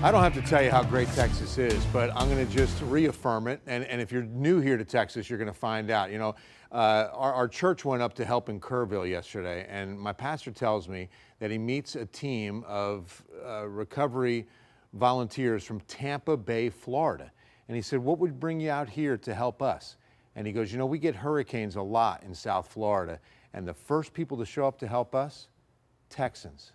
I don't have to tell you how great Texas is, but I'm going to just reaffirm it. And if you're new here to Texas, you're going to find out. You know, our church went up to help in Kerrville yesterday, and my pastor tells me that he meets a team of recovery volunteers from Tampa Bay, Florida. And he said, what would bring you out here to help us? And he goes, you know, we get hurricanes a lot in South Florida, and the first people to show up to help us, Texans.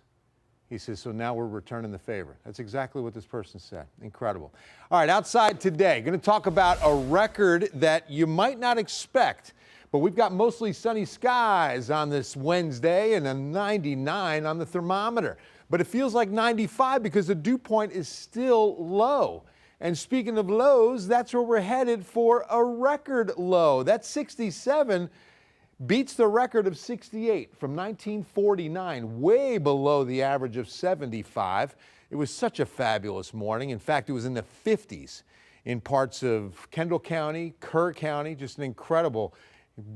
He says, so now we're returning the favor. That's exactly what this person said. Incredible. All right, outside today, going to talk about a record that you might not expect, but we've got mostly sunny skies on this Wednesday and a 99 on the thermometer. But it feels like 95 because the dew point is still low. And speaking of lows, that's where we're headed for a record low. That 67 beats the record of 68 from 1949, way below the average of 75. It was such a fabulous morning. In fact, it was in the 50s in parts of Kendall County, Kerr County, just an incredible,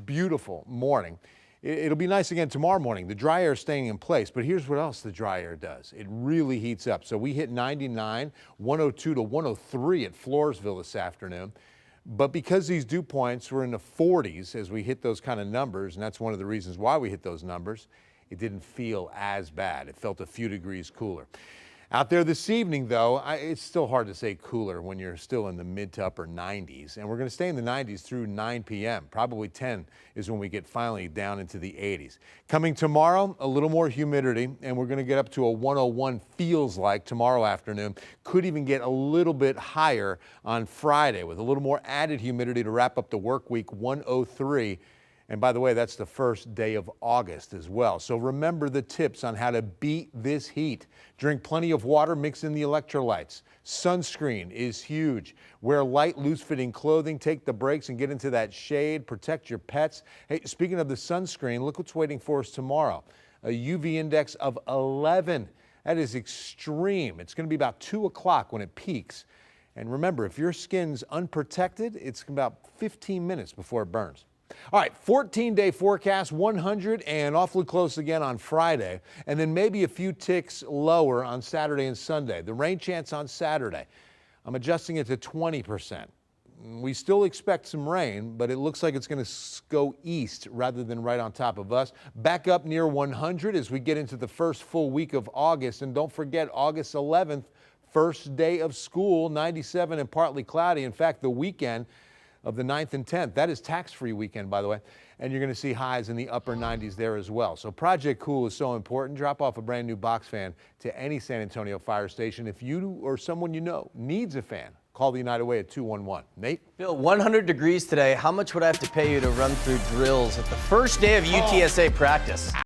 beautiful morning. It'll be nice again tomorrow morning. The dry air is staying in place, but here's what else the dry air does. It really heats up. So we hit 99, 102 to 103 at Floresville this afternoon. But because these dew points were in the 40s as we hit those kind of numbers, and that's one of the reasons why we hit those numbers, it didn't feel as bad. It felt a few degrees cooler. Out there this evening, though, it's still hard to say cooler when you're still in the mid to upper 90s. And we're going to stay in the 90s through 9 p.m. Probably 10 is when we get finally down into the 80s. Coming tomorrow, a little more humidity, and we're going to get up to a 101 feels like tomorrow afternoon. Could even get a little bit higher on Friday with a little more added humidity to wrap up the work week, 103. And by the way, that's the first day of August as well. So remember the tips on how to beat this heat. Drink plenty of water, mix in the electrolytes. Sunscreen is huge. Wear light, loose-fitting clothing. Take the breaks and get into that shade. Protect your pets. Hey, speaking of the sunscreen, look what's waiting for us tomorrow. A UV index of 11. That is extreme. It's going to be about 2 o'clock when it peaks. And remember, if your skin's unprotected, it's about 15 minutes before it burns. All right, 14-day forecast, 100 and awfully close again on Friday, and then maybe a few ticks lower on Saturday and Sunday. The rain chance on Saturday, I'm adjusting it to 20%. We still expect some rain, but it looks like it's going to go east rather than right on top of us. Back up near 100 as we get into the first full week of August, and don't forget August 11th, first day of school, 97 and partly cloudy. In fact, the weekend of the 9th and 10th. That is tax-free weekend, by the way. And you're going to see highs in the upper 90s there as well. So Project Cool is so important. Drop off a brand new box fan to any San Antonio fire station. If you or someone you know needs a fan, call the United Way at 211. Nate? Bill, 100 degrees today. How much would I have to pay you to run through drills at the first day of UTSA practice?